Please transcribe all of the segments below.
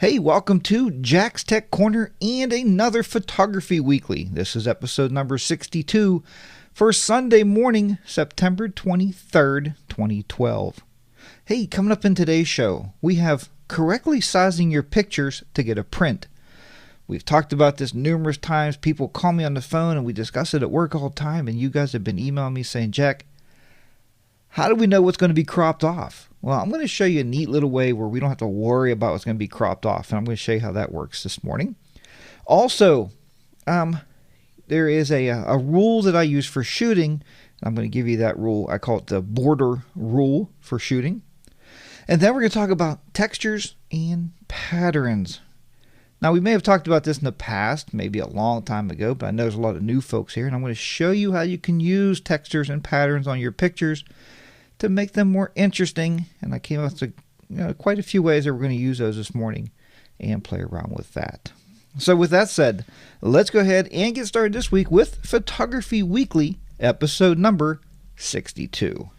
Hey, welcome to Jack's Tech Corner and another Photography Weekly. This is episode number 62 for Sunday morning, September 23rd, 2012. Hey, coming up in today's show, we have correctly sizing your pictures to get a print. We've talked about this numerous times. People call me on the phone and we discuss it at work all the time, and you guys have been emailing me saying, Jack, how do we know what's going to be cropped off? Well, I'm going to show you a neat little way where we don't have to worry about what's going to be cropped off, and I'm going to show you how that works this morning. Also, there is a rule that I use for shooting. I'm going to give you that rule. I call it the border rule for shooting. And then we're going to talk about textures and patterns. Now, we may have talked about this in the past, maybe a long time ago, but I know there's a lot of new folks here, and I'm going to show you how you can use textures and patterns on your pictures to make them more interesting. And I came up with quite a few ways that we're going to use those this morning and play around with that. So with that said, let's go ahead and get started this week with Photography Weekly, episode number 62.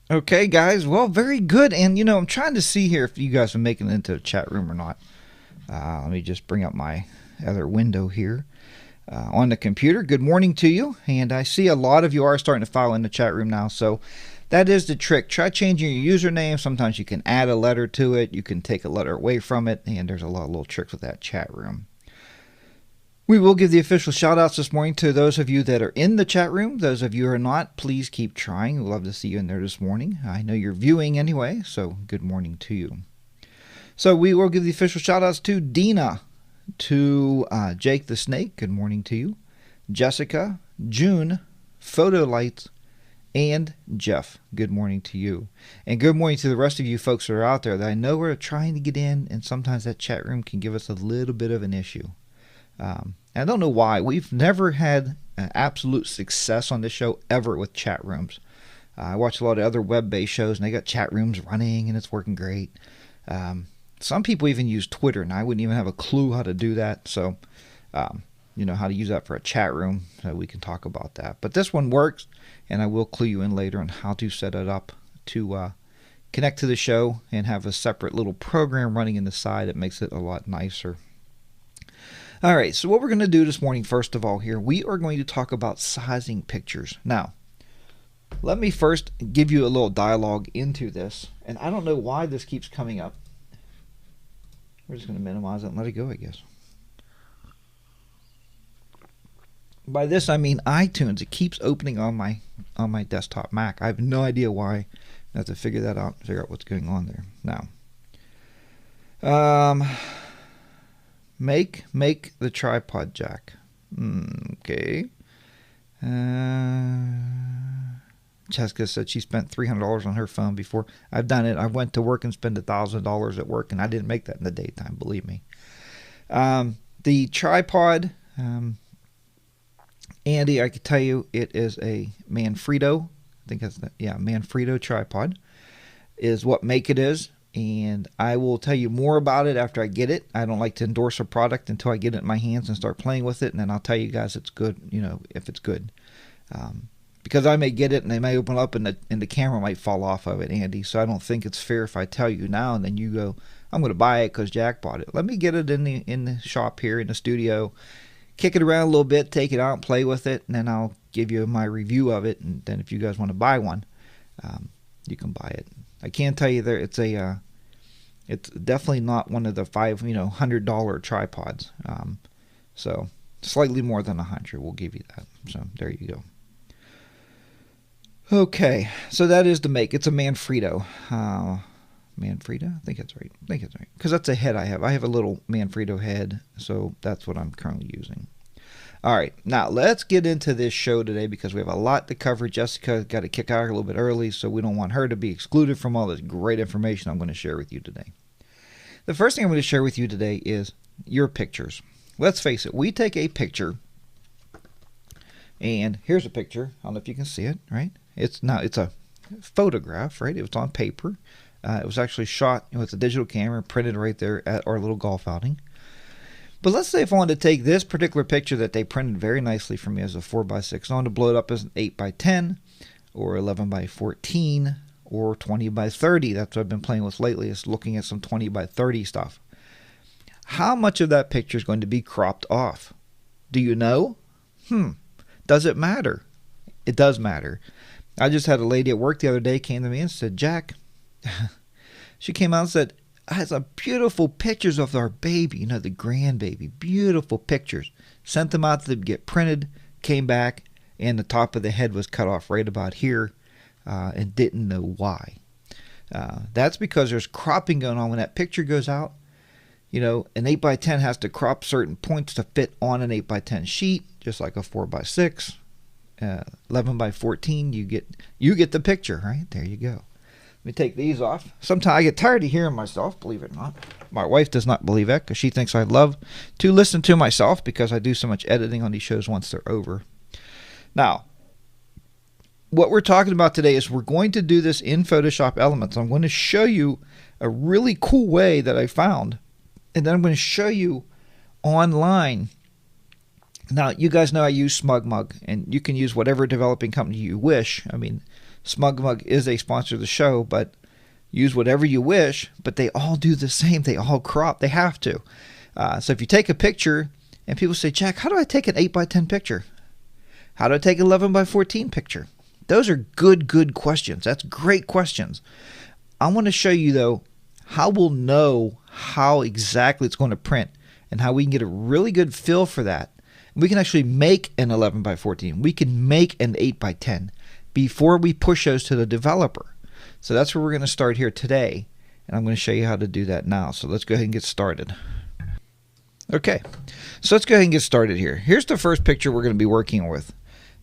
Okay, guys. Well, very good. And, I'm trying to see here if you guys are making it into the chat room or not. Let me just bring up my other window here on the computer. Good morning to you. And I see a lot of you are starting to file in the chat room now. So that is the trick. Try changing your username. Sometimes you can add a letter to it. You can take a letter away from it. And there's a lot of little tricks with that chat room. We will give the official shout-outs this morning to those of you that are in the chat room. Those of you who are not, please keep trying. We'd love to see you in there this morning. I know you're viewing anyway, so good morning to you. So we will give the official shout-outs to Dina, to Jake the Snake, good morning to you, Jessica, June, Photo Lights, and Jeff, good morning to you. And good morning to the rest of you folks that are out there that I know are trying to get in, and sometimes that chat room can give us a little bit of an issue. I don't know why. We've never had absolute success on this show ever with chat rooms. I watch a lot of other web-based shows, and they got chat rooms running, and it's working great. Some people even use Twitter, and I wouldn't even have a clue how to do that. So, how to use that for a chat room, so we can talk about that. But this one works, and I will clue you in later on how to set it up to connect to the show and have a separate little program running in the side that makes it a lot nicer. All right, so what we're going to do this morning, first of all here, we are going to talk about sizing pictures. Now, let me first give you a little dialogue into this, and I don't know why this keeps coming up. We're just going to minimize it and let it go, I guess. By this, I mean iTunes. It keeps opening on my desktop Mac. I have no idea why. I have to figure that out, figure out what's going on there. Now, Make the tripod jack. Okay. Jessica said she spent $300 on her phone before. I've done it. I went to work and spent $1,000 at work, and I didn't make that in the daytime, believe me. The tripod, Andy, I can tell you it is a Manfrotto. I think that's Manfrotto tripod is what make it is. And I will tell you more about it after I get it. I don't like to endorse a product until I get it in my hands and start playing with it, and then I'll tell you guys it's good, if it's good. Because I may get it and they may open up and the camera might fall off of it, Andy. So I don't think it's fair if I tell you now and then you go, I'm going to buy it because Jack bought it. Let me get it in the shop here in the studio, kick it around a little bit, take it out and play with it, and then I'll give you my review of it. And then if you guys want to buy one, you can buy it. I can tell you there it's definitely not one of the $100 tripods. So slightly more than $100. We'll give you that. So there you go. Okay, so that is the make. It's a Manfrotto. Manfrotto? I think that's right. Because that's a head I have. I have a little Manfrotto head, so that's what I'm currently using. All right, now let's get into this show today because we have a lot to cover. Jessica got to kick out a little bit early, so we don't want her to be excluded from all this great information I'm going to share with you today. The first thing I'm going to share with you today is your pictures. Let's face it, we take a picture And here's a picture. I don't know if you can see it, right? It's a photograph, right? It was on paper. It was actually shot with a digital camera, printed right there at our little golf outing. But let's say if I wanted to take this particular picture that they printed very nicely for me as a 4x6, I wanted to blow it up as an 8x10 or 11x14 or 20x30. That's what I've been playing with lately, is looking at some 20x30 stuff. How much of that picture is going to be cropped off? Do you know? Does it matter? It does matter. I just had a lady at work the other day came to me and said, Jack, she came out and said, I had some beautiful pictures of our baby, the grandbaby, beautiful pictures. Sent them out to get printed, came back, and the top of the head was cut off right about here, and didn't know why. That's because there's cropping going on when that picture goes out. An 8x10 has to crop certain points to fit on an 8x10 sheet, just like a 4x6. 11x14, you get the picture, right? There you go. Let me take these off. Sometimes I get tired of hearing myself, believe it or not. My wife does not believe that because she thinks I love to listen to myself because I do so much editing on these shows once they're over. Now, what we're talking about today is we're going to do this in Photoshop Elements. I'm going to show you a really cool way that I found, and then I'm going to show you online. Now, you guys know I use SmugMug, and you can use whatever developing company you wish. I mean, SmugMug is a sponsor of the show, but use whatever you wish, but they all do the same. They all crop. They have to. So if you take a picture, and people say, Jack, how do I take an 8x10 picture? How do I take an 11x14 picture? Those are good questions. That's great questions. I want to show you, though, how we'll know how exactly it's going to print and how we can get a really good feel for that. We can actually make an 11x14. We can make an 8x10 before we push those to the developer. So that's where we're going to start here today, and I'm going to show you how to do that now. So let's go ahead and get started. Okay, so let's go ahead and get started here. Here's the first picture we're going to be working with.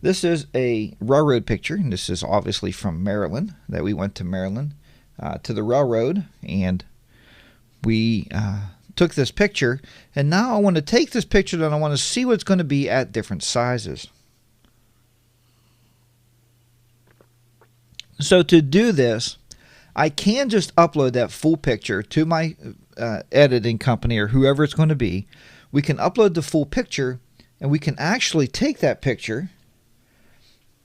This is a railroad picture, and this is obviously from Maryland, that we went to Maryland to the railroad, and we took this picture, and now I want to take this picture and I want to see what it's going to be at different sizes. So to do this, I can just upload that full picture to my editing company or whoever it's going to be. We can upload the full picture, and we can actually take that picture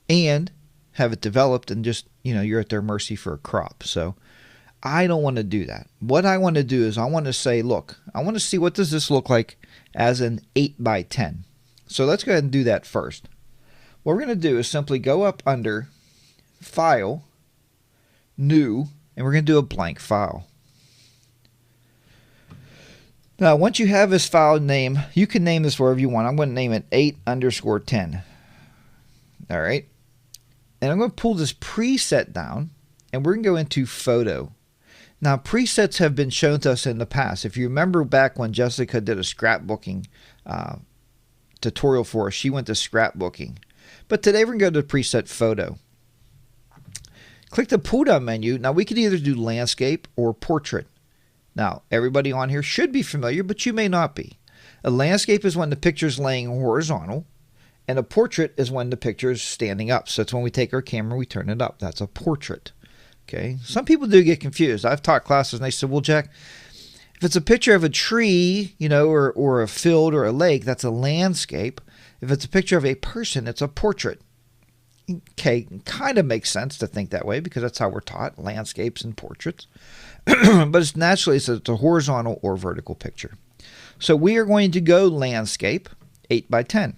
and have it developed, and just, you're at their mercy for a crop. So I don't want to do that. What I want to do is I want to say, look, I want to see what does this look like as an 8x10. So let's go ahead and do that first. What we're going to do is simply go up under File, New, and we're going to do a blank file. Now, once you have this file name, you can name this wherever you want. I'm going to name it 8_10. All right. And I'm going to pull this preset down, and we're going to go into Photo. Now, presets have been shown to us in the past. If you remember back when Jessica did a scrapbooking tutorial for us, she went to scrapbooking. But today we're going to go to preset Photo. Click the pull-down menu. Now, we could either do landscape or portrait. Now, everybody on here should be familiar, but you may not be. A landscape is when the picture is laying horizontal, and a portrait is when the picture is standing up. So it's when we take our camera, we turn it up. That's a portrait. Okay. Some people do get confused. I've taught classes, and they said, well, Jack, if it's a picture of a tree, or a field or a lake, that's a landscape. If it's a picture of a person, it's a portrait. Okay, kind of makes sense to think that way because that's how we're taught, landscapes and portraits. But it's a horizontal or vertical picture. So we are going to go landscape 8x10.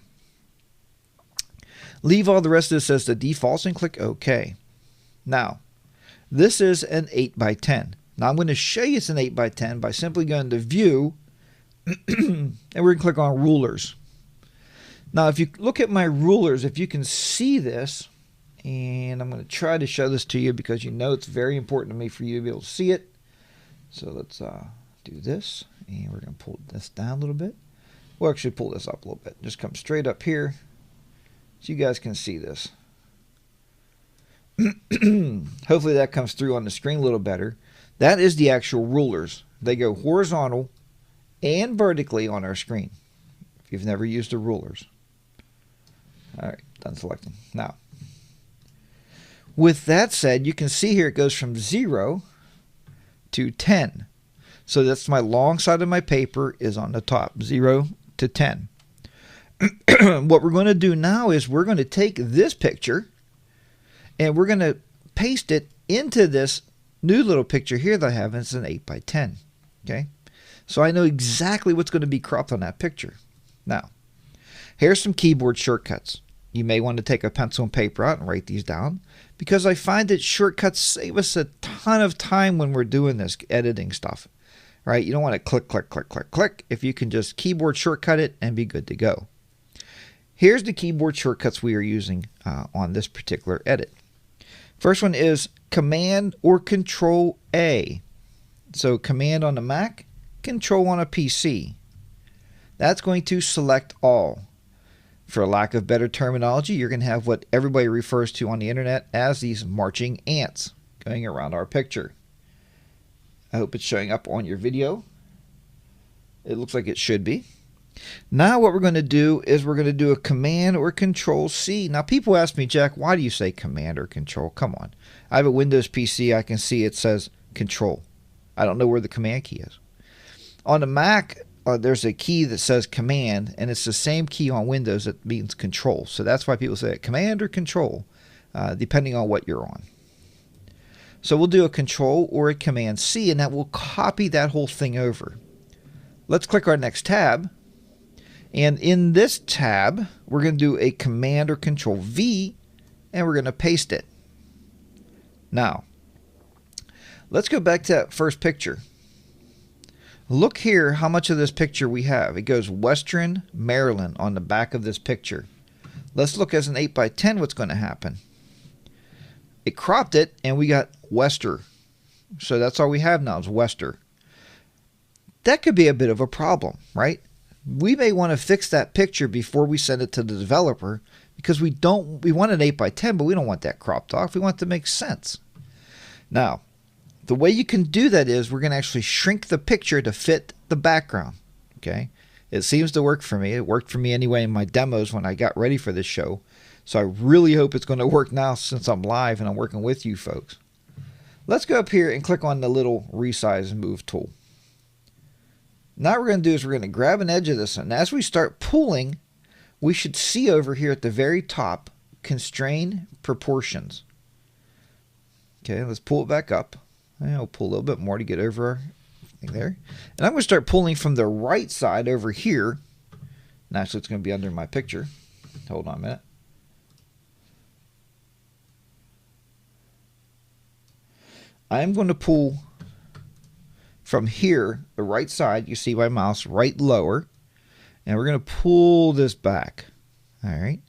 Leave all the rest of this as the defaults and click OK. Now, this is an 8x10. Now I'm going to show you it's an 8x10 by simply going to View, and we're going to click on Rulers. Now, if you look at my rulers, if you can see this, and I'm going to try to show this to you because it's very important to me for you to be able to see it. So let's do this, and we're going to pull this down a little bit. We'll actually pull this up a little bit. Just come straight up here so you guys can see this. Hopefully that comes through on the screen a little better. That is the actual rulers. They go horizontal and vertically on our screen if you've never used the rulers. All right, done selecting. Now, with that said, you can see here it goes from 0 to 10. So that's my long side of my paper is on the top, 0 to 10. What we're going to do now is we're going to take this picture and we're going to paste it into this new little picture here that I have, and it's an 8 by 10. Okay, so I know exactly what's going to be cropped on that picture. Now, here's some keyboard shortcuts. You may want to take a pencil and paper out and write these down, because I find that shortcuts save us a ton of time when we're doing this editing stuff. Right? You don't want to click, click, click, click, click. If you can just keyboard shortcut it and be good to go. Here's the keyboard shortcuts we are using on this particular edit. First one is Command or Control A. So Command on the Mac, Control on a PC. That's going to select all. For lack of better terminology, you're going to have what everybody refers to on the internet as these marching ants going around our picture. I hope it's showing up on your video. It looks like it should be. Now what we're going to do is we're going to do a Command or Control C. Now people ask me, Jack, why do you say Command or Control? Come on. I have a Windows PC. I can see it says Control. I don't know where the Command key is. On the Mac, there's a key that says Command, and it's the same key on Windows that means Control. So that's why people say it, Command or Control, depending on what you're on. So we'll do a Control or a Command C, and that will copy that whole thing over. Let's click our next tab. And in this tab, we're going to do a Command or Control V, and we're going to paste it. Now, let's go back to that first picture. Look here how much of this picture we have. It goes Western Maryland on the back of this picture. Let's look as an 8 by 10 what's going to happen. It cropped it, and we got Wester. So that's all we have now is Wester. That could be a bit of a problem, right? We may want to fix that picture before we send it to the developer, because we want an 8 by 10, but we don't want that cropped off. We want it to make sense. Now, the way you can do that is we're going to actually shrink the picture to fit the background. Okay? It seems to work for me. It worked for me anyway in my demos when I got ready for this show. So I really hope it's going to work now since I'm live and I'm working with you folks. Let's go up here and click on the little resize and move tool. Now what we're going to do is we're going to grab an edge of this, and as we start pulling, we should see over here at the very top, constrain proportions. Okay, let's pull it back up. I'll pull a little bit more to get over our thing there. And I'm going to start pulling from the right side over here. And actually, it's going to be under my picture. Hold on a minute. I'm going to pull from here, the right side, you see my mouse right lower, and we're going to pull this back. All right.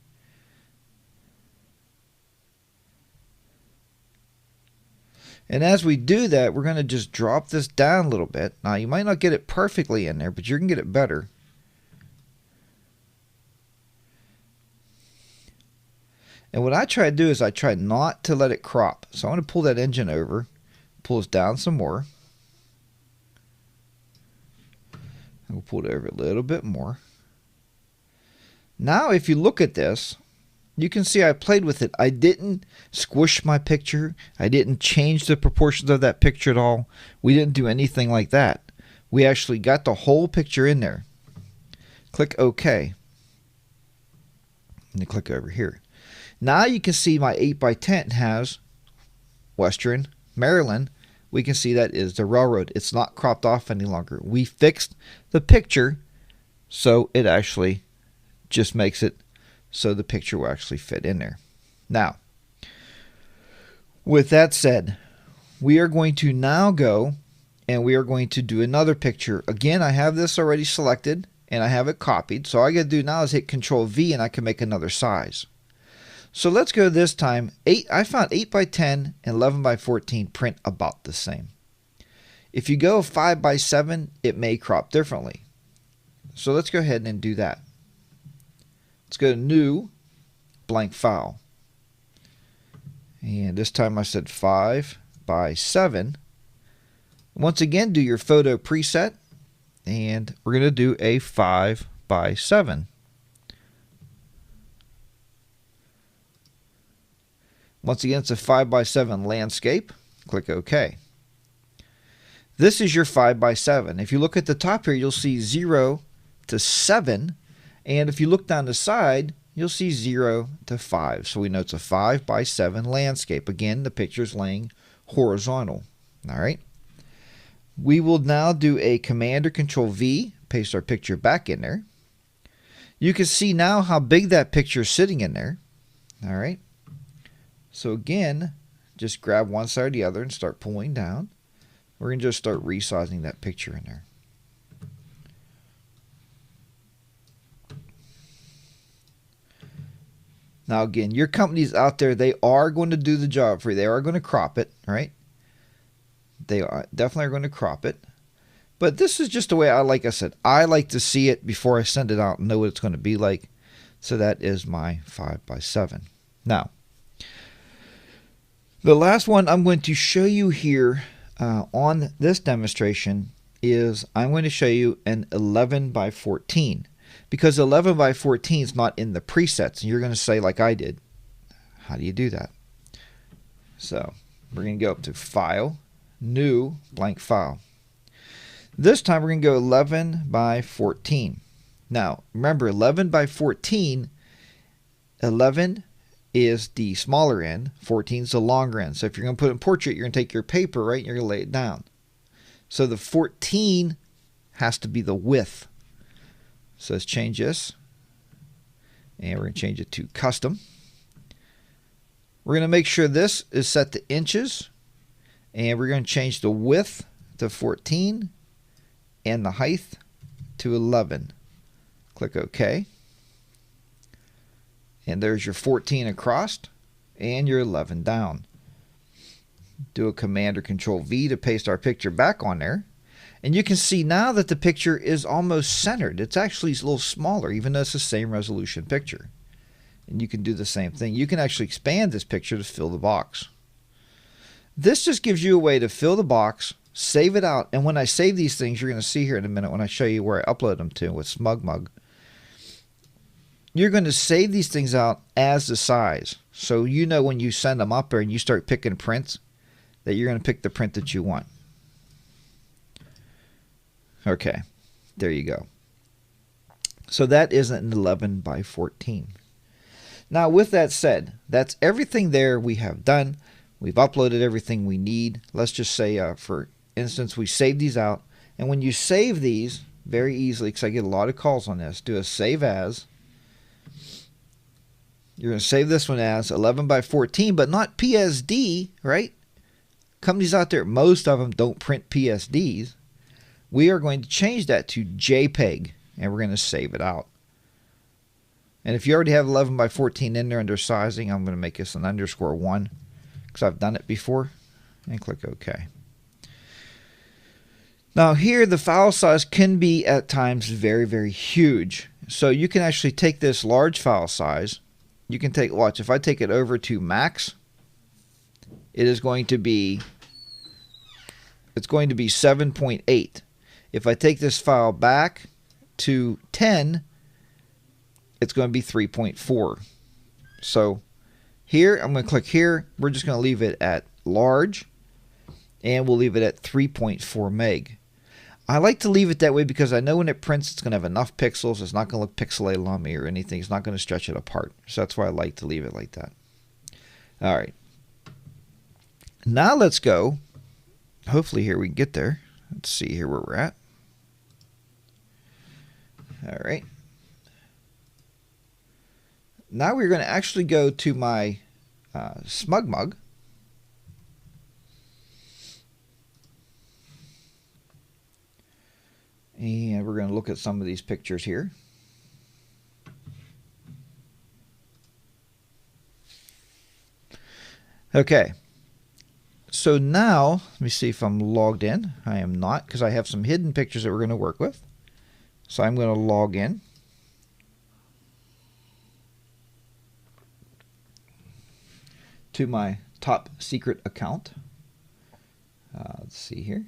And as we do that, we're going to just drop this down a little bit. Now, you might not get it perfectly in there, but you can get it better. And what I try to do is I try not to let it crop. So I'm going to pull that engine over, pull this down some more. We'll pull it over a little bit more. Now, if you look at this, you can see I played with it. I didn't squish my picture. I didn't change the proportions of that picture at all. We didn't do anything like that. We actually got the whole picture in there. Click OK. And click over here. Now you can see my 8 by 10 has Western Maryland. We can see that is the railroad. It's not cropped off any longer. We fixed the picture so it actually just makes it so the picture will actually fit in there. Now, with that said, we are going to now go and we are going to do another picture. Again, I have this already selected and I have it copied. So all I got to do now is hit Control V and I can make another size. So let's go this time. I found 8 by 10 and 11 by 14 print about the same. If you go 5 by 7, it may crop differently. So let's go ahead and do that. Let's go to New, Blank File. And this time I said 5 by 7. Once again, do your photo preset. And we're going to do a 5 by 7. Once again, it's a 5x7 landscape. Click OK. This is your 5x7. If you look at the top here, you'll see 0 to 7. And if you look down the side, you'll see 0 to 5. So we know it's a 5x7 landscape. Again, the picture's laying horizontal. All right. We will now do a Command or Control V, paste our picture back in there. You can see now how big that picture is sitting in there. All right. So again, just grab one side or the other and start pulling down. We're going to just start resizing that picture in there. Now again, your companies out there, they are going to do the job for you. They are going to crop it, right? They are definitely going to crop it. But this is just the way like I said, I like to see it before I send it out and know what it's going to be like. So that is my 5x7. Now, the last one I'm going to show you here on this demonstration is I'm going to show you an 11x14. Because 11x14 is not in the presets. And you're going to say like I did, how do you do that? So we're going to go up to File, New, Blank File. This time we're going to go 11x14. Now remember 11x14, 11 is the smaller end, 14 is the longer end. So if you're going to put it in portrait, you're going to take your paper, right, and you're going to lay it down. So the 14 has to be the width. So let's change this. And we're going to change it to custom. We're going to make sure this is set to inches. And we're going to change the width to 14 and the height to 11. Click OK. And there's your 14 across and your 11 down. Do a Command or Control V to paste our picture back on there. And you can see now that the picture is almost centered. It's actually a little smaller, even though it's the same resolution picture. And you can do the same thing. You can actually expand this picture to fill the box. This just gives you a way to fill the box, save it out. And when I save these things, you're going to see here in a minute when I show you where I upload them to with SmugMug. You're going to save these things out as the size. So you know when you send them up there and you start picking prints, that you're going to pick the print that you want. Okay, there you go. So that is an 11x14. Now with that said, that's everything there we have done. We've uploaded everything we need. Let's just say, for instance, we save these out. And when you save these, very easily, because I get a lot of calls on this, do a Save As. You're going to save this one as 11x14, but not PSD, right? Companies out there, most of them don't print PSDs. We are going to change that to JPEG, and we're going to save it out. And if you already have 11x14 in there under sizing, I'm going to make this an _1 because I've done it before, and click OK. Now here the file size can be at times very, very huge. So you can actually take this large file size. You can take, watch, if I take it over to max, it is going to be, it's going to be 7.8. If I take this file back to 10, it's going to be 3.4. So here, I'm going to click here. We're just going to leave it at large, and we'll leave it at 3.4 meg. I like to leave it that way because I know when it prints, it's going to have enough pixels. It's not going to look pixelated on me or anything. It's not going to stretch it apart. So that's why I like to leave it like that. All right. Now let's go. Hopefully here we can get there. Let's see here where we're at. All right. Now we're going to actually go to my SmugMug. And we're going to look at some of these pictures here. Okay. So now, let me see if I'm logged in. I am not, because I have some hidden pictures that we're going to work with. So I'm going to log in. To my top secret account. Let's see here.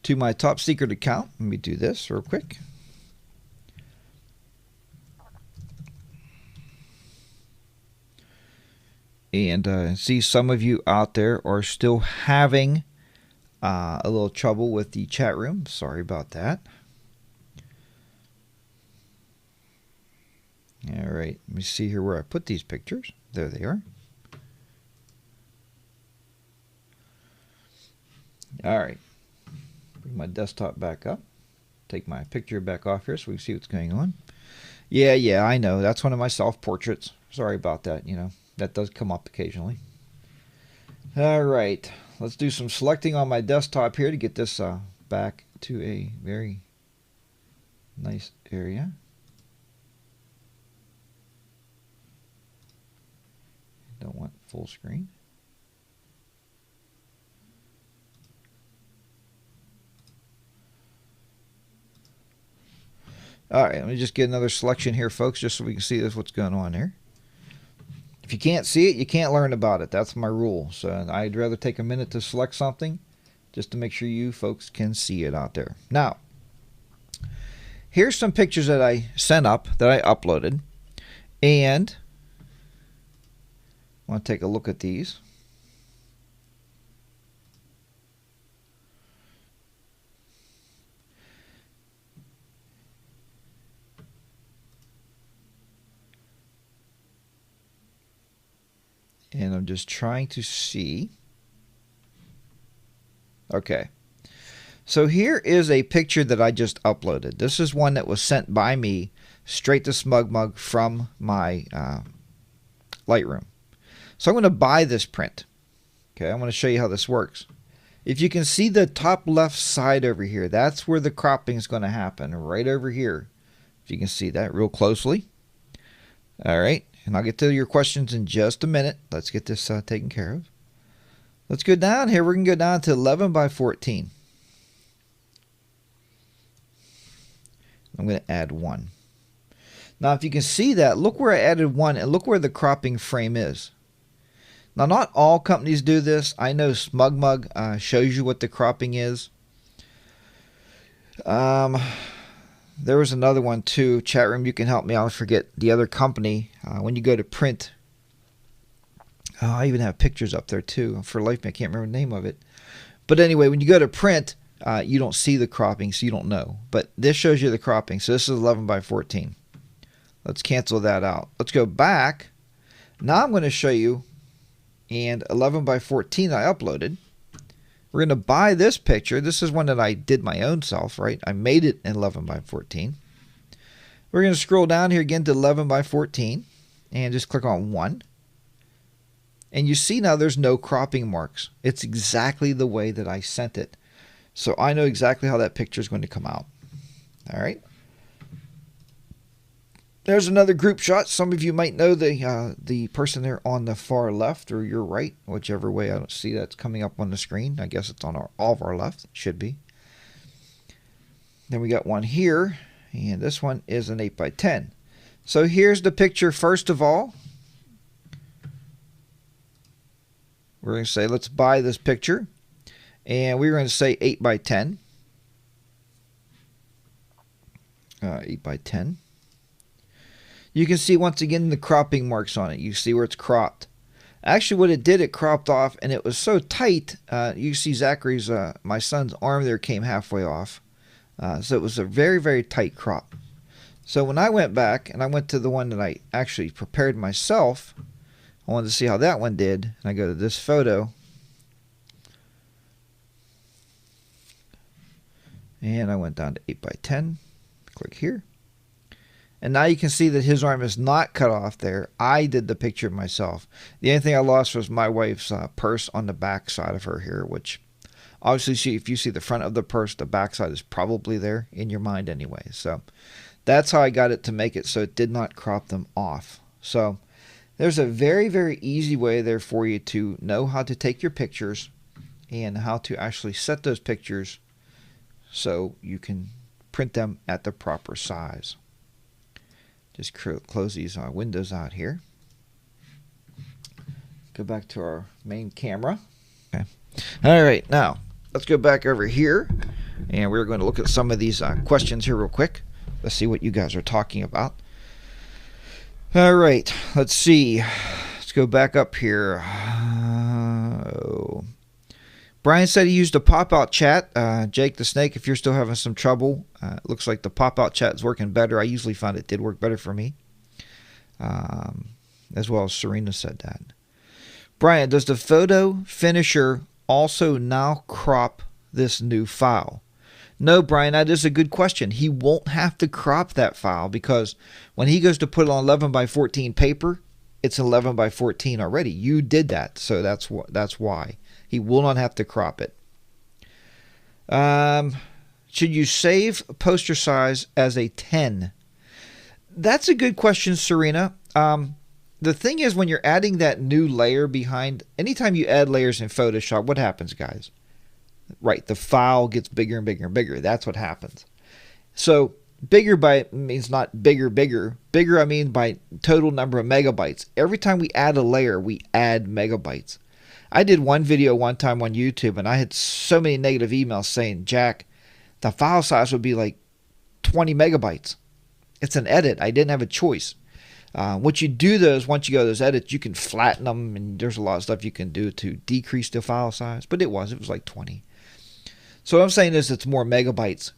To my top secret account. Let me do this real quick. And see, some of you out there are still having a little trouble with the chat room. Sorry about that. All right, let me see here where I put these pictures. There they are. All right, bring my desktop back up. Take my picture back off here so we can see what's going on. Yeah, I know. That's one of my self-portraits. Sorry about that. You know, that does come up occasionally. All right, let's do some selecting on my desktop here to get this back to a very nice area. Don't want full screen. All right, let me just get another selection here, folks, just so we can see this, what's going on here. If you can't see it, you can't learn about it. That's my rule. So I'd rather take a minute to select something just to make sure you folks can see it out there. Now, here's some pictures that I sent up, that I uploaded, and I want to take a look at these. And I'm just trying to see. Okay. So here is a picture that I just uploaded. This is one that was sent by me straight to SmugMug from my Lightroom. So I'm going to buy this print. Okay, I'm going to show you how this works. If you can see the top left side over here, that's where the cropping is going to happen, right over here. If you can see that real closely. All right, and I'll get to your questions in just a minute. Let's get this taken care of. Let's go down here. We're going to go down to 11 by 14. I'm going to add 1. Now, if you can see that, look where I added 1 and look where the cropping frame is. Now, not all companies do this. I know SmugMug shows you what the cropping is. There was another one too. Chat room, you can help me. I'll forget the other company. When you go to print, I even have pictures up there too. For life, I can't remember the name of it. But anyway, when you go to print, you don't see the cropping, so you don't know. But this shows you the cropping. So this is 11 by 14. Let's cancel that out. Let's go back. Now I'm going to show you. And 11 by 14 I uploaded. We're going to buy this picture. This is one that I did my own self, right? I made it in 11 by 14. We're going to scroll down here again to 11 by 14 and just click on 1. And you see now there's no cropping marks. It's exactly the way that I sent it. So I know exactly how that picture is going to come out. All right. There's another group shot. Some of you might know the person there on the far left or your right, whichever way. I don't see that's coming up on the screen. I guess it's on all of our left. It should be. Then we got one here, and this one is an 8 by 10. So here's the picture first of all. We're going to say, let's buy this picture. And we're going to say 8 by 10. 8 by 10. You can see once again the cropping marks on it. You see where it's cropped. Actually, what it did, it cropped off, and it was so tight. You see Zachary's, my son's arm there came halfway off. So it was a very, very tight crop. So when I went back and I went to the one that I actually prepared myself, I wanted to see how that one did. And I go to this photo. And I went down to 8 by 10. Click here. And now you can see that his arm is not cut off there. I did the picture myself. The only thing I lost was my wife's purse on the back side of her here, which obviously if you see the front of the purse, the back side is probably there in your mind anyway. So that's how I got it to make it so it did not crop them off. So there's a very, very easy way there for you to know how to take your pictures and how to actually set those pictures so you can print them at the proper size. Just close these windows out here. Go back to our main camera. Okay. All right, now let's go back over here, and we're going to look at some of these questions here real quick. Let's see what you guys are talking about. All right, let's see. Let's Let's go back up here. Brian said he used a pop-out chat. Jake the Snake, if you're still having some trouble, it looks like the pop-out chat is working better. I usually found it did work better for me. As well as Serena said that. Brian, does the photo finisher also now crop this new file? No, Brian, that is a good question. He won't have to crop that file because when he goes to put it on 11 by 14 paper, it's 11 by 14 already. You did that, so that's why. He will not have to crop it. Should you save poster size as a 10? That's a good question, Serena. The thing is, when you're adding that new layer behind, anytime you add layers in Photoshop, what happens, guys? Right, the file gets bigger and bigger and bigger. That's what happens. So bigger by means not bigger. Bigger, I mean by total number of megabytes. Every time we add a layer, we add megabytes. I did one video one time on YouTube, and I had so many negative emails saying, Jack, the file size would be like 20 megabytes. It's an edit. I didn't have a choice. What you do though is once you go to those edits, you can flatten them, and there's a lot of stuff you can do to decrease the file size. But it was like 20. So what I'm saying is it's more megabytes.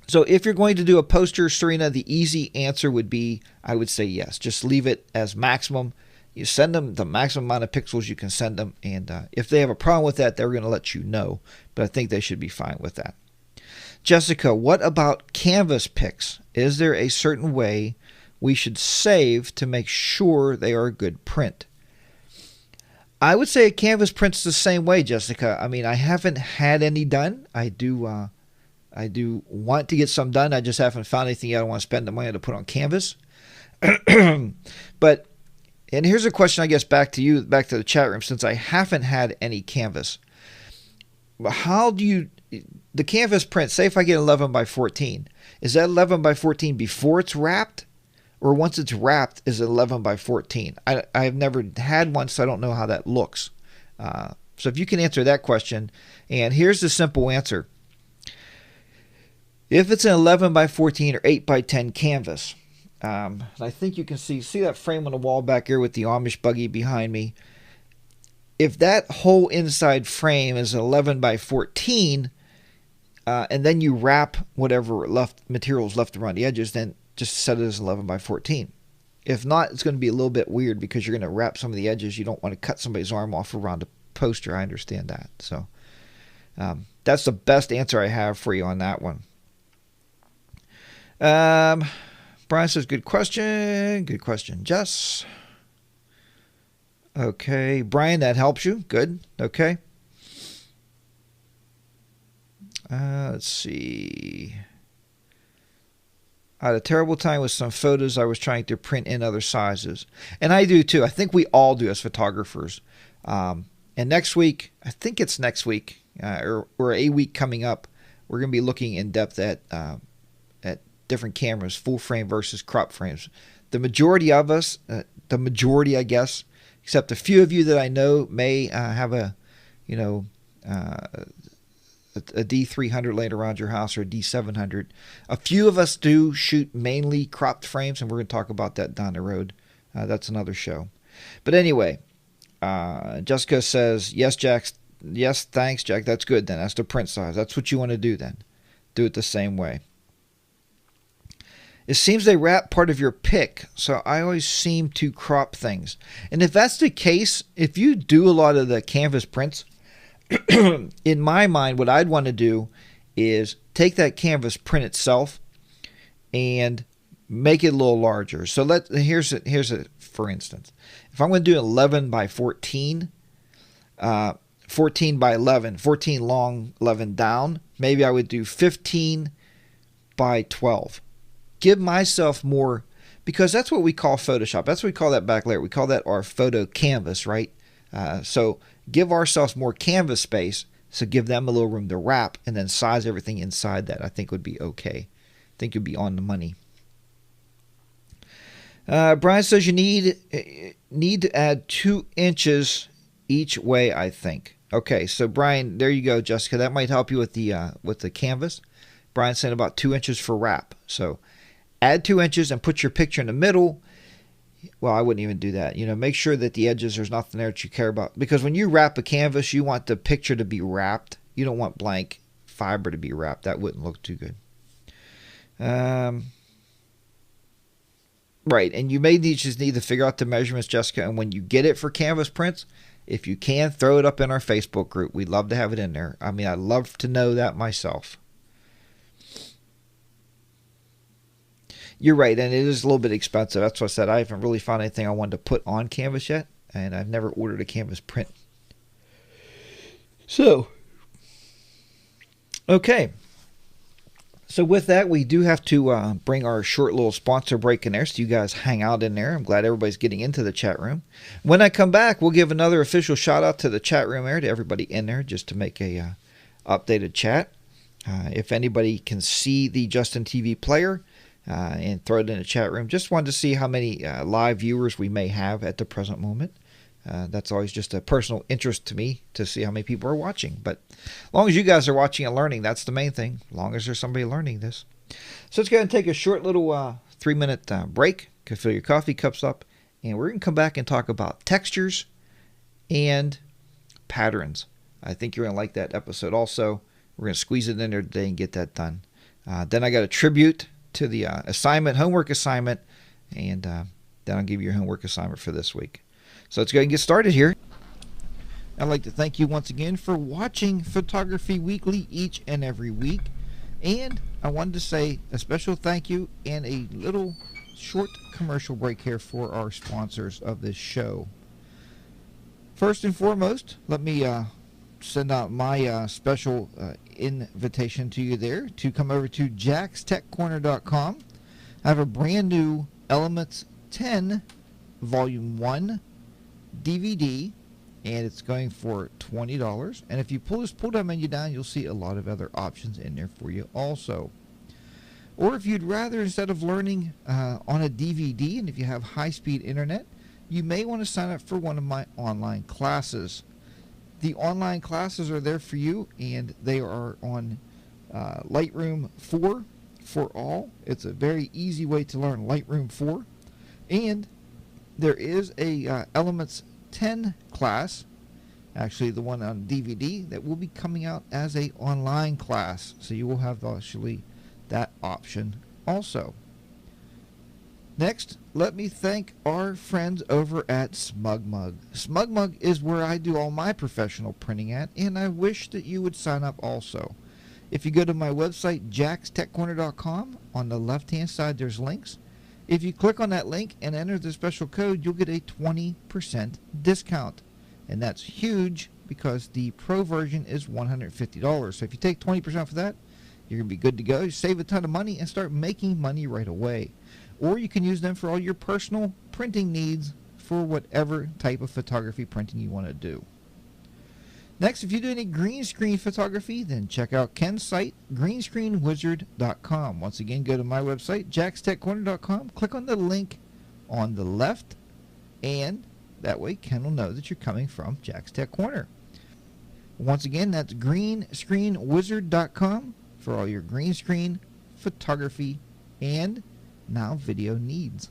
So if you're going to do a poster, Serena, the easy answer would be, I would say yes. Just leave it as maximum. You send them the maximum amount of pixels you can send them. And if they have a problem with that, they're going to let you know. But I think they should be fine with that. Jessica, what about canvas pics? Is there a certain way we should save to make sure they are a good print? I would say a canvas print's the same way, Jessica. I mean, I haven't had any done. I do want to get some done. I just haven't found anything yet I want to spend the money to put on canvas. But, and here's a question, I guess, back to you, back to the chat room, since I haven't had any canvas. How do you, the canvas print, say if I get 11 by 14, is that 11 by 14 before it's wrapped? Or once it's wrapped, is it 11 by 14? I've never had one, so I don't know how that looks. So if you can answer that question, and here's the simple answer. If it's an 11 by 14 or 8 by 10 canvas, I think you can see that frame on the wall back here with the Amish buggy behind me. If that whole inside frame is 11 by 14, and then you wrap whatever materials left around the edges, then just set it as 11 by 14. If not, it's going to be a little bit weird because you're going to wrap some of the edges. You don't want to cut somebody's arm off around a poster. I understand that. So that's the best answer I have for you on that one. Brian says, good question. Good question, Jess. Okay. Brian, that helps you. Good. Okay. Let's see. I had a terrible time with some photos I was trying to print in other sizes. And I do too. I think we all do as photographers. And next week, I think it's next week, or a week coming up, we're going to be looking in depth at different cameras, full frame versus crop frames. The majority of us, I guess, except a few of you that I know may have a D300 laying around your house or a D700. A few of us do shoot mainly cropped frames, and we're going to talk about that down the road. That's another show. But anyway, Jessica says, yes, Jack. Yes, thanks, Jack. That's good then. That's the print size. That's what you want to do then. Do it the same way. It seems they wrap part of your pic, so I always seem to crop things. And if that's the case, if you do a lot of the canvas prints, in my mind, what I'd want to do is take that canvas print itself and make it a little larger. So here's a for instance. If I'm going to do 11 by 14, 14 by 11, 14 long, 11 down, maybe I would do 15 by 12. Give myself more, because that's what we call Photoshop. That's what we call that back layer. We call that our photo canvas, right? So give ourselves more canvas space, so give them a little room to wrap, and then size everything inside that. I think would be okay. I think you'd be on the money. Brian says you need to add 2 inches each way, I think. Okay, so Brian, there you go, Jessica. That might help you with the canvas. Brian's saying about 2 inches for wrap. So add 2 inches and put your picture in the middle. Well, I wouldn't even do that. Make sure that the edges, there's nothing there that you care about. Because when you wrap a canvas, you want the picture to be wrapped. You don't want blank fiber to be wrapped. That wouldn't look too good. Right, and you may just need to figure out the measurements, Jessica, and when you get it for canvas prints, if you can, throw it up in our Facebook group. We'd love to have it in there. I mean, I'd love to know that myself. You're right, and it is a little bit expensive. That's what I said. I haven't really found anything I wanted to put on canvas yet, and I've never ordered a canvas print. So, okay. So with that, we do have to bring our short little sponsor break in there, so you guys hang out in there. I'm glad everybody's getting into the chat room. When I come back, we'll give another official shout out to the chat room there, to everybody in there, just to make a updated chat. If anybody can see the Justin TV player and throw it in the chat room, just wanted to see how many live viewers we may have at the present moment. That's always just a personal interest to me to see how many people are watching. But as long as you guys are watching and learning, that's the main thing. As long as there's somebody learning this. So let's go ahead and take a short little 3-minute break. Fill your coffee cups up. And we're going to come back and talk about textures and patterns. I think you're going to like that episode also. We're going to squeeze it in there today and get that done. Then I got a tribute to the homework assignment. And then I'll give you your homework assignment for this week. So let's go ahead and get started here. I'd like to thank you once again for watching Photography Weekly each and every week. And I wanted to say a special thank you and a little short commercial break here for our sponsors of this show. First and foremost, let me send out my special invitation to you there to come over to jackstechcorner.com. I have a brand new Elements 10 Volume 1 DVD, and it's going for $20. And if you pull this pull down menu down, you'll see a lot of other options in there for you also. Or if you'd rather, instead of learning on a DVD, and if you have high-speed internet, you may want to sign up for one of my online classes. The online classes are there for you, and they are on Lightroom 4 for all. It's a very easy way to learn Lightroom 4. And there is a Elements 10 class, actually the one on DVD, that will be coming out as a online class. So you will have actually that option also. Next, let me thank our friends over at SmugMug. SmugMug is where I do all my professional printing at, and I wish that you would sign up also. If you go to my website, jackstechcorner.com, on the left-hand side there's links. If you click on that link and enter the special code, you'll get a 20% discount. And that's huge because the Pro version is $150. So if you take 20% for that, you're going to be good to go. You save a ton of money and start making money right away. Or you can use them for all your personal printing needs for whatever type of photography printing you want to do. Next, if you do any green screen photography, then check out Ken's site, greenscreenwizard.com. Once again, go to my website, jackstechcorner.com, click on the link on the left, and that way Ken will know that you're coming from Jack's Tech Corner. Once again, that's greenscreenwizard.com for all your green screen photography and now video needs.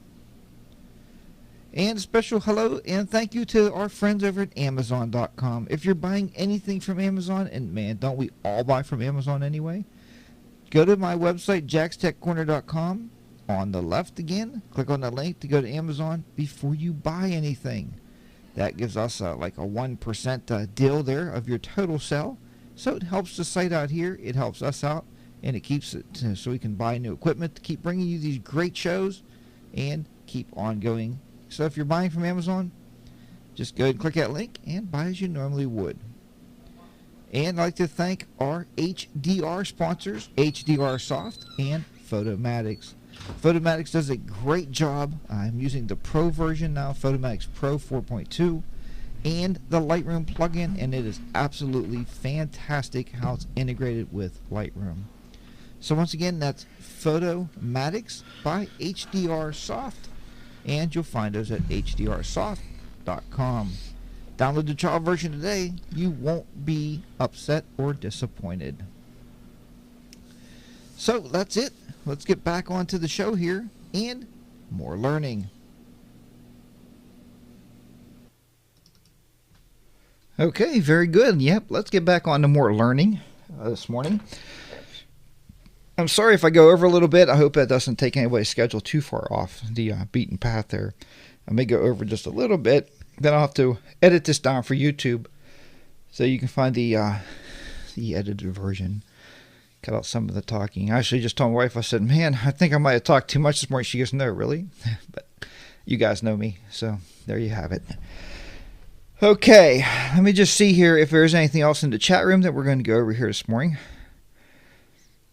And a special hello and thank you to our friends over at Amazon.com. If you're buying anything from Amazon, and man, don't we all buy from Amazon anyway? Go to my website, jackstechcorner.com. On the left again, click on the link to go to Amazon before you buy anything. That gives us like a 1% deal there of your total sell. So it helps the site out here. It helps us out, and it keeps it so we can buy new equipment to keep bringing you these great shows and keep on going. So if you're buying from Amazon, just go ahead and click that link and buy as you normally would. And I'd like to thank our HDR sponsors, HDR Soft and Photomatix. Photomatix does a great job. I'm using the Pro version now, Photomatix Pro 4.2, and the Lightroom plugin, and it is absolutely fantastic how it's integrated with Lightroom. So once again, that's Photomatix by HDR Soft. And you'll find us at hdrsoft.com. Download the trial version today. You won't be upset or disappointed. So that's it. Let's get back onto the show here and more learning. Okay, very good. Yep, let's get back on to more learning this morning. I'm sorry if I go over a little bit. I hope that doesn't take anybody's schedule too far off the beaten path there. I may go over just a little bit. Then I'll have to edit this down for YouTube so you can find the edited version. Cut out some of the talking. I actually just told my wife, I said, man, I think I might have talked too much this morning. She goes, no, really? But you guys know me, so there you have it. Okay, let me just see here if there's anything else in the chat room that we're going to go over here this morning.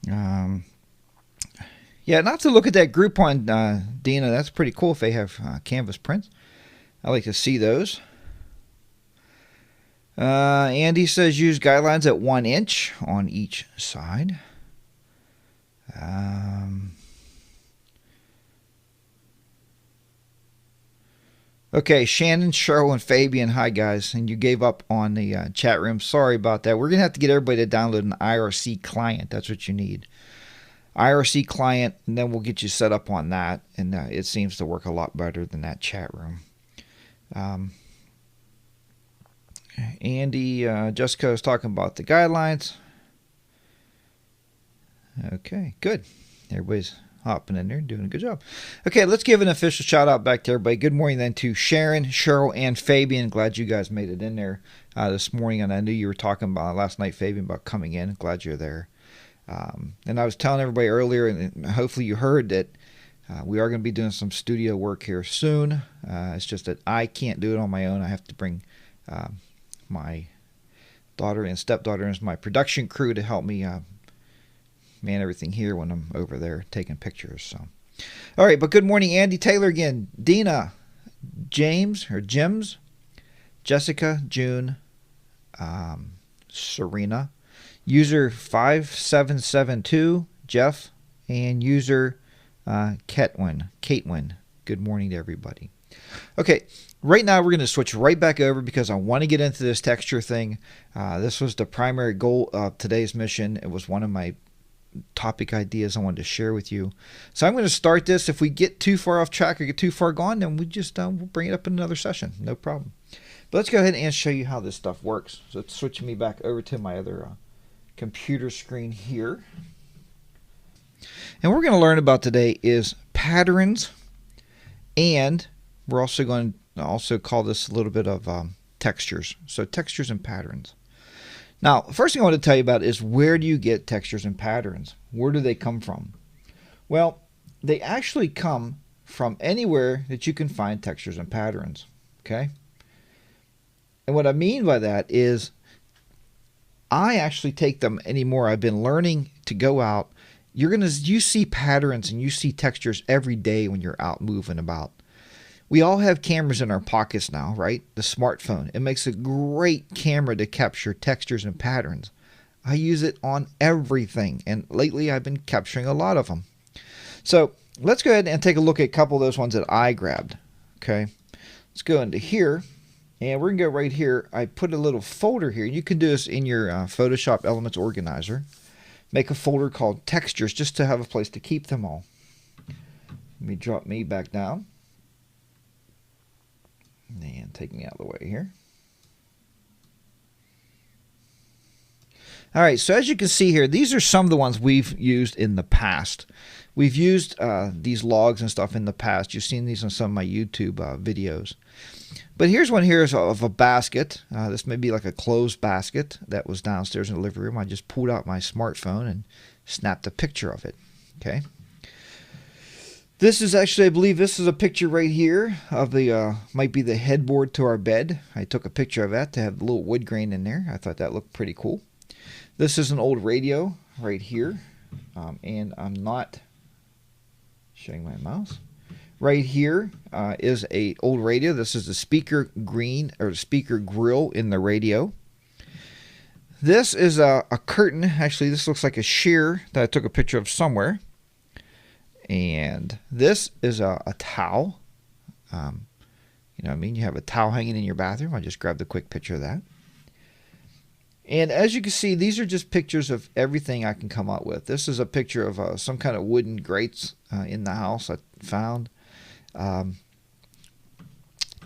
Yeah, not to look at that Groupon, Dina. That's pretty cool if they have canvas prints. I like to see those. Andy says use guidelines at 1 inch on each side. Okay, Shannon, Cheryl, and Fabian, hi guys. And you gave up on the chat room. Sorry about that. We're going to have to get everybody to download an IRC client. That's what you need. IRC client, and then we'll get you set up on that. And it seems to work a lot better than that chat room. Andy, Jessica is talking about the guidelines. Okay, good. Everybody's hopping in there and doing a good job. Okay, let's give an official shout out back to everybody. Good morning then to Sharon, Cheryl, and Fabian. Glad you guys made it in there this morning. And I knew you were talking about last night, Fabian, about coming in. Glad you're there. And I was telling everybody earlier, and hopefully you heard that we are going to be doing some studio work here soon. It's just that I can't do it on my own. I have to bring my daughter and stepdaughter as my production crew to help me man everything here when I'm over there taking pictures. So, all right, but good morning, Andy Taylor again, Dina, James or Jims, Jessica, June, Serena, user 5772, Jeff, and user Katewin. Good morning to everybody. Okay, right now we're going to switch right back over because I want to get into this texture thing. This was the primary goal of today's mission. It was one of my topic ideas I wanted to share with you. So I'm going to start this. If we get too far off track or get too far gone, then we just we'll bring it up in another session. No problem. But let's go ahead and show you how this stuff works. So it's switching me back over to my other computer screen here. And what we're going to learn about today is patterns, and we're also going to call this a little bit of textures. So textures and patterns. Now, the first thing I want to tell you about is where do you get textures and patterns? Where do they come from? Well, they actually come from anywhere that you can find textures and patterns. Okay? And what I mean by that is I actually take them anymore. I've been learning to go out. You see patterns and you see textures every day when you're out moving about. We all have cameras in our pockets now, right? The smartphone. It makes a great camera to capture textures and patterns. I use it on everything, and lately I've been capturing a lot of them. So let's go ahead and take a look at a couple of those ones that I grabbed. Okay, let's go into here, and we're going to go right here. I put a little folder here. You can do this in your Photoshop Elements Organizer. Make a folder called Textures just to have a place to keep them all. Let me drop me back down. And take me out of the way here. All right, so as you can see here, these are some of the ones we've used in the past. We've used these logs and stuff in the past. You've seen these on some of my YouTube videos. But here's one here of a basket. This may be like a closed basket that was downstairs in the living room. I just pulled out my smartphone and snapped a picture of it. Okay. This is actually, I believe this is a picture right here of the, might be the headboard to our bed. I took a picture of that to have a little wood grain in there. I thought that looked pretty cool. This is an old radio right here. And I'm not showing my mouse. Right here is a old radio. This is the speaker green or the speaker grill in the radio. This is a curtain. Actually, this looks like a shear that I took a picture of somewhere. And this is a towel. You know what I mean? You have a towel hanging in your bathroom. I just grabbed a quick picture of that. And as you can see, these are just pictures of everything I can come up with. This is a picture of some kind of wooden grates in the house I found.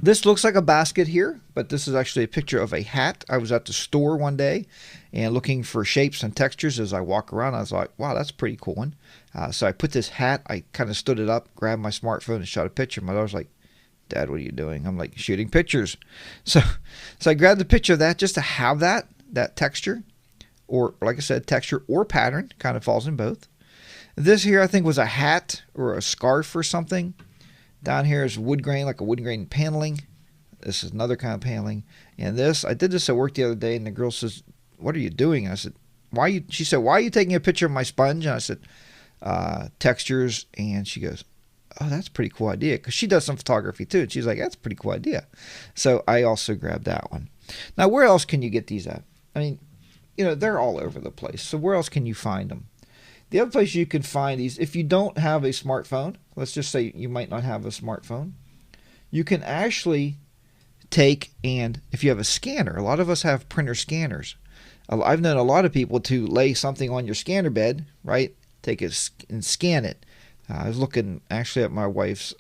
This looks like a basket here, but this is actually a picture of a hat. I was at the store one day and looking for shapes and textures as I walk around. I was like, wow, that's a pretty cool one. So I put this hat, I kind of stood it up, grabbed my smartphone and shot a picture. My daughter's like, Dad, what are you doing? I'm like, shooting pictures. So I grabbed a picture of that just to have that texture, or like I said, texture or pattern, kind of falls in both. This here I think was a hat or a scarf or something. Down here is wood grain, like a wood grain paneling. This is another kind of paneling. And this, I did this at work the other day, and the girl says, what are you doing? And I said, why are you, she said, why are you taking a picture of my sponge? And I said, textures. And she goes, oh, that's a pretty cool idea. Because she does some photography too. And she's like, that's a pretty cool idea. So I also grabbed that one. Now, where else can you get these at? I mean, you know, they're all over the place. So where else can you find them? The other place you can find these, if you don't have a smartphone, let's just say you might not have a smartphone, you can actually take, and if you have a scanner, a lot of us have printer scanners. I've known a lot of people to lay something on your scanner bed, right? Take it and scan it. I was looking actually at my wife's,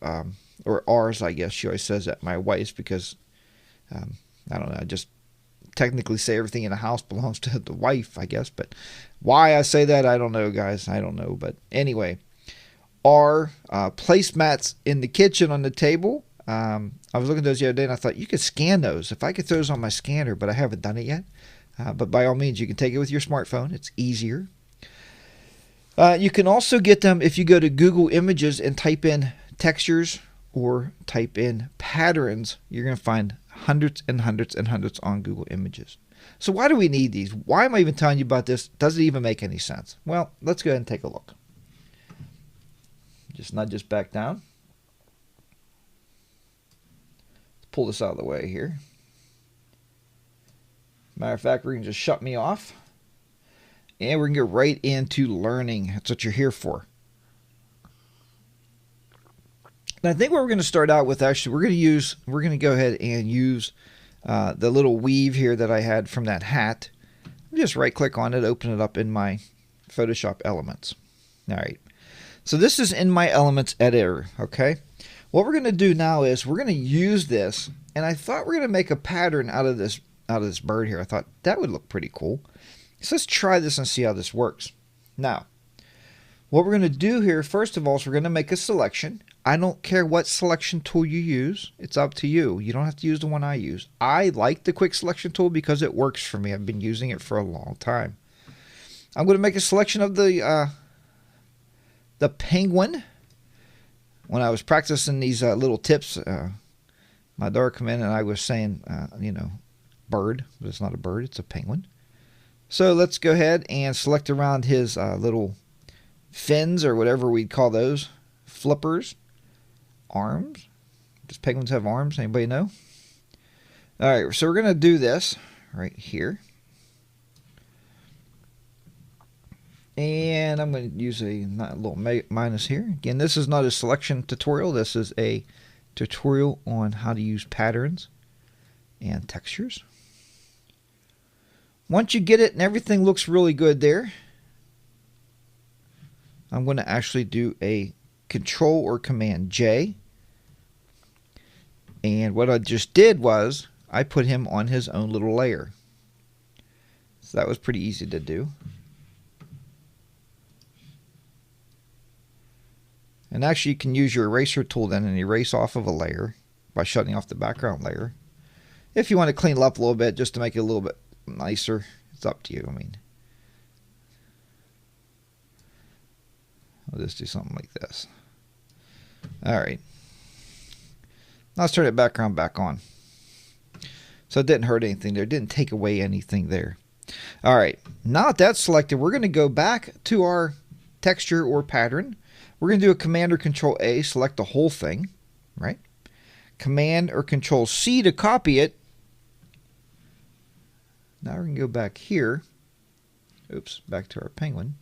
or ours, I guess she always says that, my wife's, because, I don't know, I just technically say everything in the house belongs to the wife, I guess, but why I say that, I don't know, guys. I don't know, but anyway, our placemats in the kitchen on the table, I was looking at those the other day, and I thought you could scan those. If I could throw those on my scanner, but I haven't done it yet. But by all means, you can take it with your smartphone. It's easier. You can also get them if you go to Google Images and type in textures or type in patterns. You're going to find hundreds and hundreds and hundreds on Google Images. So why do we need these? Why am I even telling you about this? Does it even make any sense? Well, let's go ahead and take a look. Just nudge this back down. Let's pull this out of the way here. Matter of fact, we're going to just shut me off. And we're going to get right into learning. That's what you're here for. And I think what we're going to start out with, actually, we're going to go ahead and use the little weave here that I had from that hat. Just right click on it, open it up in my Photoshop Elements. All right. So this is in my Elements editor, okay? What we're going to do now is we're going to use this, and I thought we're going to make a pattern out of this bird here. I thought that would look pretty cool. So let's try this and see how this works. Now, what we're going to do here, first of all, is we're going to make a selection. I don't care what selection tool you use. It's up to you. You don't have to use the one I use. I like the quick selection tool because it works for me. I've been using it for a long time. I'm going to make a selection of the penguin. When I was practicing these little tips, my daughter came in and I was saying, bird, but it's not a bird, it's a penguin. So let's go ahead and select around his little fins, or whatever we'd call those, flippers, arms. Does penguins have arms? Anybody know? All right, so we're going to do this right here. And I'm going to use a little minus here. Again, this is not a selection tutorial. This is a tutorial on how to use patterns and textures. Once you get it and everything looks really good there, I'm going to actually do a Control or Command J. And what I just did was I put him on his own little layer. So that was pretty easy to do. And actually you can use your eraser tool then and erase off of a layer by shutting off the background layer. If you want to clean it up a little bit just to make it a little bit nicer, it's up to you. I mean, I'll just do something like this. Alright. Now let's turn the background back on. So it didn't hurt anything there. It didn't take away anything there. Alright. Now that that's selected, we're going to go back to our texture or pattern. We're going to do a Command or Control A, select the whole thing, right? Command or Control C to copy it. Now we're going to go back here. Oops, back to our penguin.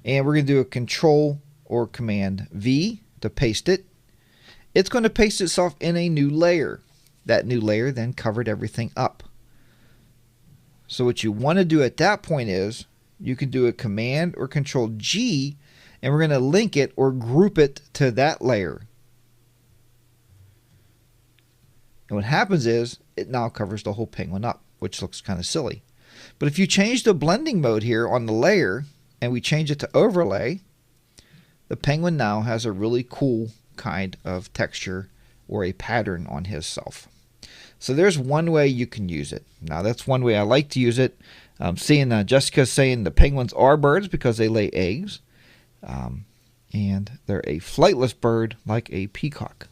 And we're going to do a Control or Command V to paste it. It's going to paste itself in a new layer. That new layer then covered everything up. So what you want to do at that point is you can do a Command or Control G, and we're going to link it or group it to that layer. And what happens is it now covers the whole penguin up, which looks kind of silly. But if you change the blending mode here on the layer and we change it to overlay, the penguin now has a really cool kind of texture or a pattern on his self. So there's one way you can use it. Now that's one way I like to use it. Seeing Jessica saying the penguins are birds because they lay eggs. And they're a flightless bird like a peacock.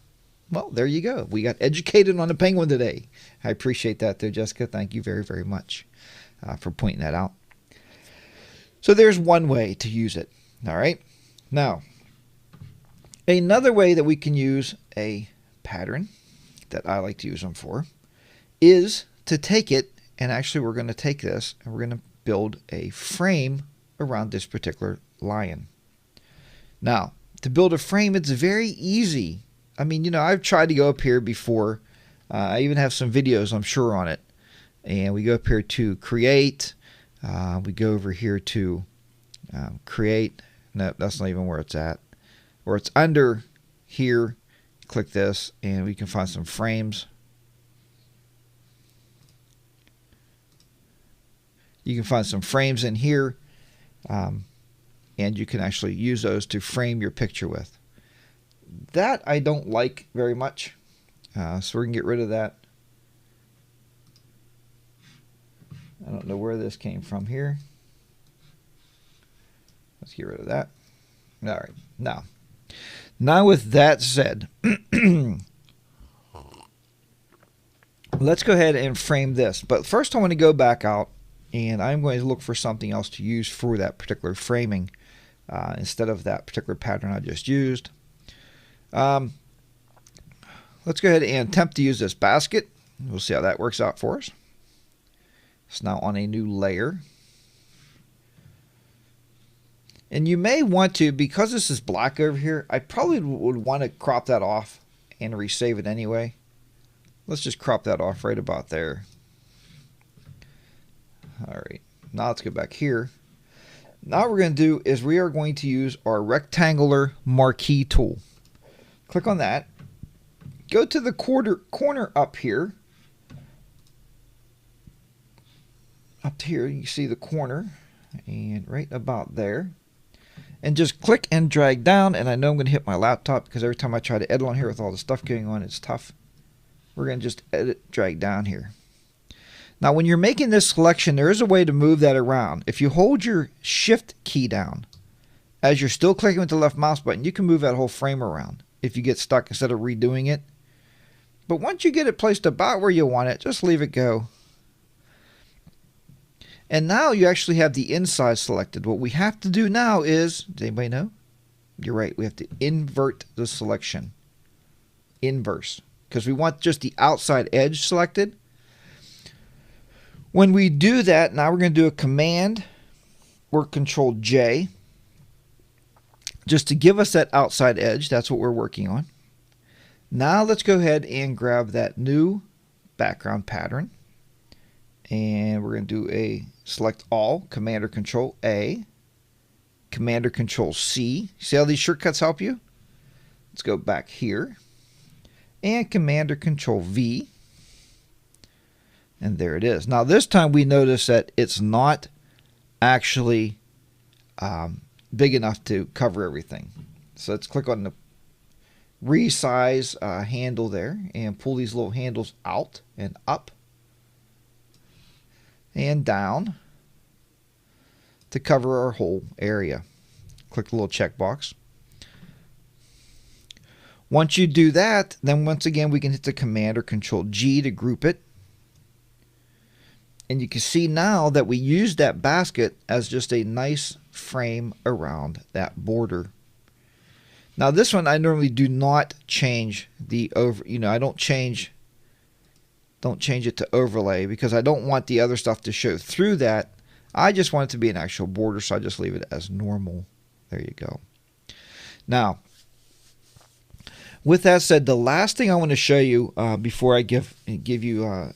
Well, there you go. We got educated on a penguin today. I appreciate that there, Jessica. Thank you very, very much for pointing that out. So there's one way to use it. All right. Now, another way that we can use a pattern that I like to use them for is to take it, and actually we're going to take this and we're going to build a frame around this particular lion. Now, to build a frame, it's very easy. I mean, you know, I've tried to go up here before. I even have some videos, I'm sure, on it. And we go up here to create. We go over here to create. No, that's not even where it's at. Or it's under here. Click this, and we can find some frames. You can find some frames in here. And you can actually use those to frame your picture with. That I don't like very much, so we're going to get rid of that. I don't know where this came from here. Let's get rid of that. All right. Now with that said, let's go ahead and frame this. But first I want to go back out, and I'm going to look for something else to use for that particular framing. Instead of that particular pattern I just used. Let's go ahead and attempt to use this basket. We'll see how that works out for us. It's now on a new layer. And you may want to, because this is black over here, I probably would want to crop that off and resave it anyway. Let's just crop that off right about there. All right, now let's go back here. Now what we're going to do is we are going to use our rectangular marquee tool. Click on that. Go to the corner up here. Up here you see the corner, and right about there. And just click and drag down, and I know I'm going to hit my laptop because every time I try to edit on here with all the stuff going on, it's tough. We're going to just edit, drag down here. Now, when you're making this selection, there is a way to move that around. If you hold your Shift key down, as you're still clicking with the left mouse button, you can move that whole frame around if you get stuck instead of redoing it. But once you get it placed about where you want it, just leave it go. And now you actually have the inside selected. What we have to do now is, does anybody know? You're right, we have to invert the selection. Inverse. Because we want just the outside edge selected. When we do that, now we're going to do a Command or Control J just to give us that outside edge. That's what we're working on. Now let's go ahead and grab that new background pattern, and we're going to do a select all, Command or Control A, Command or Control C. See how these shortcuts help you? Let's go back here and Command or Control V. And there it is. Now this time we notice that it's not actually big enough to cover everything. So let's click on the resize handle there and pull these little handles out and up and down to cover our whole area. Click the little checkbox. Once you do that, then once again we can hit the Command or Control G to group it. And you can see now that we used that basket as just a nice frame around that border. Now this one I normally do not change the I don't change it to overlay because I don't want the other stuff to show through that. I just want it to be an actual border, so I just leave it as normal. There you go. Now, with that said, the last thing I want to show you before I give you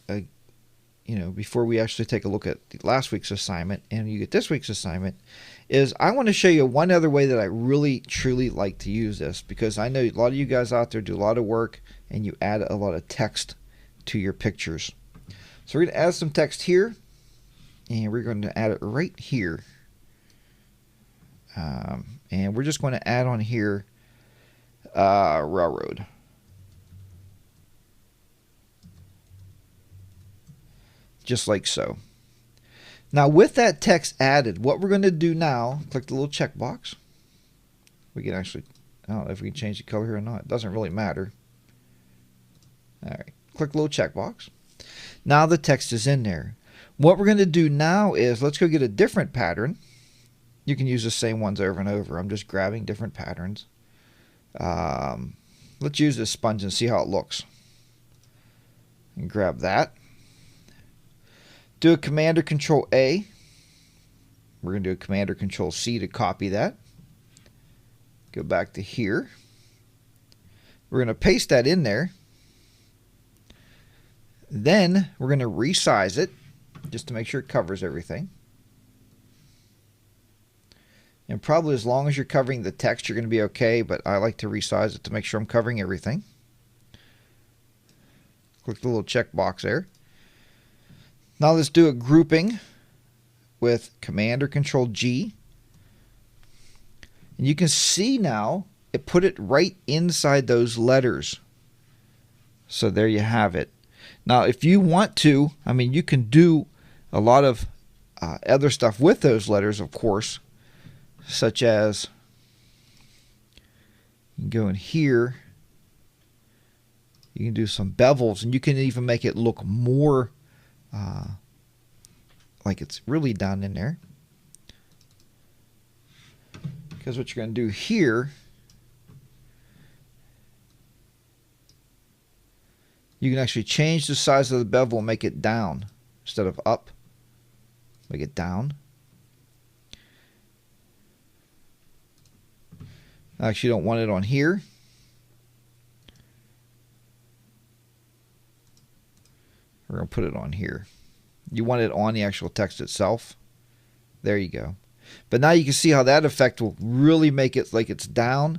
before we actually take a look at last week's assignment and you get this week's assignment, is I want to show you one other way that I really truly like to use this, because I know a lot of you guys out there do a lot of work and you add a lot of text to your pictures. So we're going to add some text here, and we're going to add it right here. And we're just going to add on here railroad. Just like so. Now with that text added, what we're going to do now, click the little checkbox. We can actually, I don't know if we can change the color here or not. It doesn't really matter. Alright, click the little checkbox. Now the text is in there. What we're going to do now is, let's go get a different pattern. You can use the same ones over and over. I'm just grabbing different patterns. Let's use this sponge and see how it looks. And grab that. Do a Command or Control A. We're going to do a Command or Control C to copy that. Go back to here. We're going to paste that in there. Then we're going to resize it just to make sure it covers everything. And probably as long as you're covering the text, you're going to be okay, but I like to resize it to make sure I'm covering everything. Click the little checkbox there. Now let's do a grouping with Command or Control G. And you can see now it put it right inside those letters. So there you have it. Now if you want to, I mean, you can do a lot of other stuff with those letters, of course, such as you can go in here. You can do some bevels, and you can even make it look more like it's really done in there. Because what you're going to do here, you can actually change the size of the bevel and make it down instead of up. Make it down. I actually don't want it on here. We're going to put it on here. You want it on the actual text itself. There you go. But now you can see how that effect will really make it like it's down.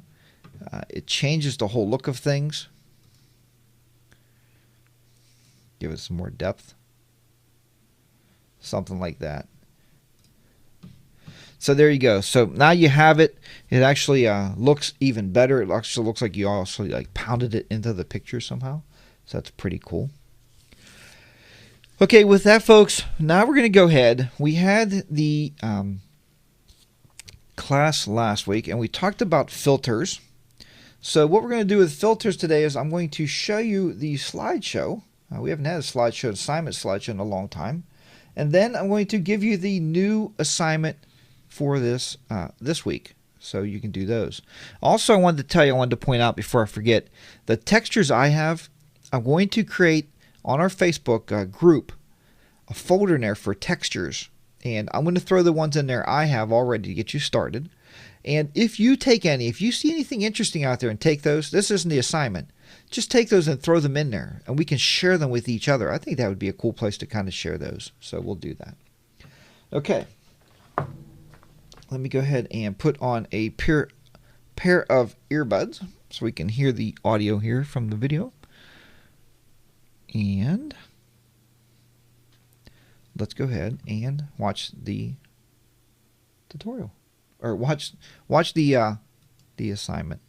It changes the whole look of things. Give it some more depth. Something like that. So there you go. So now you have it. It actually looks even better. It actually looks like you also like pounded it into the picture somehow. So that's pretty cool. Okay, with that, folks, now we're going to go ahead. We had the class last week, and we talked about filters. So what we're going to do with filters today is I'm going to show you the slideshow. We haven't had a slideshow, assignment slideshow in a long time. And then I'm going to give you the new assignment for this this week, so you can do those. Also, I wanted to point out before I forget, the textures I have, I'm going to create on our Facebook group a folder in there for textures, and I'm going to throw the ones in there I have already to get you started. And if you take any, if you see anything interesting out there and take those, this isn't the assignment, just take those and throw them in there, and we can share them with each other. I think that would be a cool place to kind of share those, so we'll do that. Okay, let me go ahead and put on a pair of earbuds so we can hear the audio here from the video. And let's go ahead and watch the tutorial, or watch the assignment.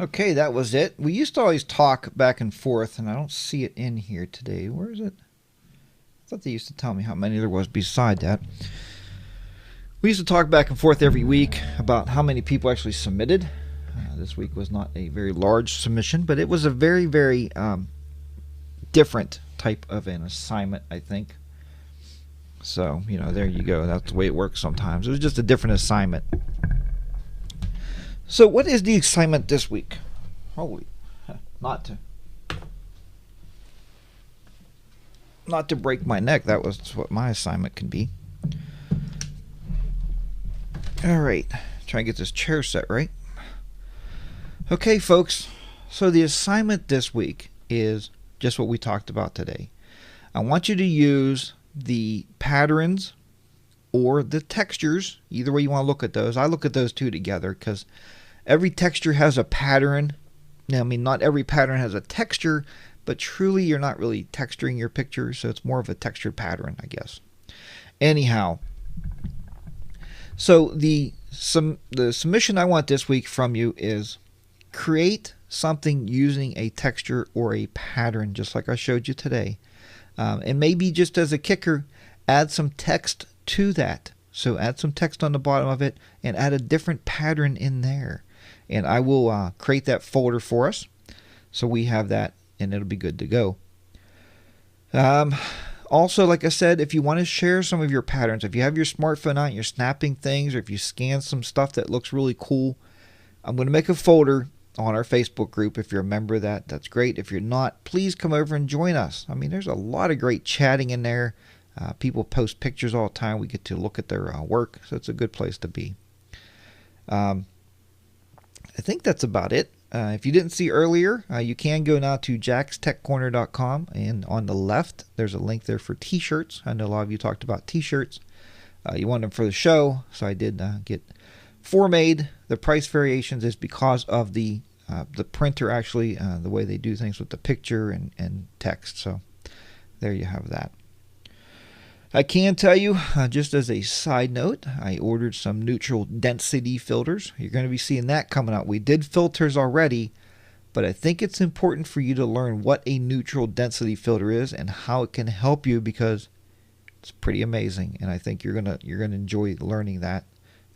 Okay, that was it. We used to always talk back and forth, and I don't see it in here today. Where is it? I thought they used to tell me how many there was beside that. We used to talk back and forth every week about how many people actually submitted. This week was not a very large submission, but it was a very, very different type of an assignment, I think. So, there you go. That's the way it works sometimes. It was just a different assignment. So, what is the assignment this week? Holy, not to break my neck. That was what my assignment can be. All right, try and get this chair set right. Okay, folks. So the assignment this week is just what we talked about today. I want you to use the patterns or the textures. Either way you want to look at those. I look at those two together because every texture has a pattern. Now, I mean, not every pattern has a texture, but truly you're not really texturing your picture, so it's more of a textured pattern, I guess. Anyhow, so the submission I want this week from you is create something using a texture or a pattern, just like I showed you today. And maybe just as a kicker, add some text to that. So add some text on the bottom of it and add a different pattern in there. And I will create that folder for us. So we have that and it'll be good to go. Also, like I said, if you want to share some of your patterns, if you have your smartphone out and you're snapping things, or if you scan some stuff that looks really cool, I'm going to make a folder on our Facebook group. If you're a member of that, that's great. If you're not, please come over and join us. I mean, there's a lot of great chatting in there. People post pictures all the time. We get to look at their work, so it's a good place to be. I think that's about it. If you didn't see earlier, you can go now to jackstechcorner.com, and on the left, there's a link there for t-shirts. I know a lot of you talked about t-shirts. You want them for the show, so I did get 4 made. The price variations is because of the printer, actually, the way they do things with the picture and text. So there you have that. I can tell you, just as a side note, I ordered some neutral density filters. You're going to be seeing that coming out. We did filters already, but I think it's important for you to learn what a neutral density filter is and how it can help you, because it's pretty amazing, and I think you're gonna enjoy learning that.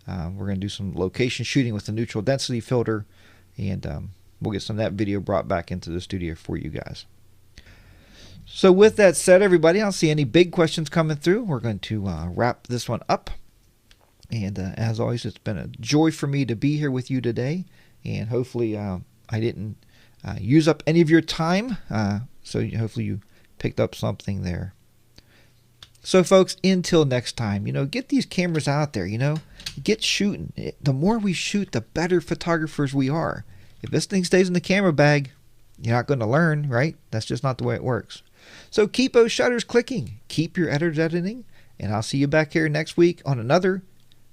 We're going to do some location shooting with the neutral density filter, and we'll get some of that video brought back into the studio for you guys. So with that said, everybody, I don't see any big questions coming through. We're going to wrap this one up. And as always, it's been a joy for me to be here with you today. And hopefully I didn't use up any of your time. So hopefully you picked up something there. So folks, until next time, get these cameras out there, get shooting. The more we shoot, the better photographers we are. If this thing stays in the camera bag, you're not going to learn, right? That's just not the way it works. So keep those shutters clicking. Keep your editors editing. And I'll see you back here next week on another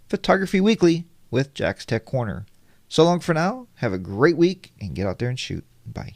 Photography Weekly with Jack's Tech Corner. So long for now. Have a great week and get out there and shoot. Bye.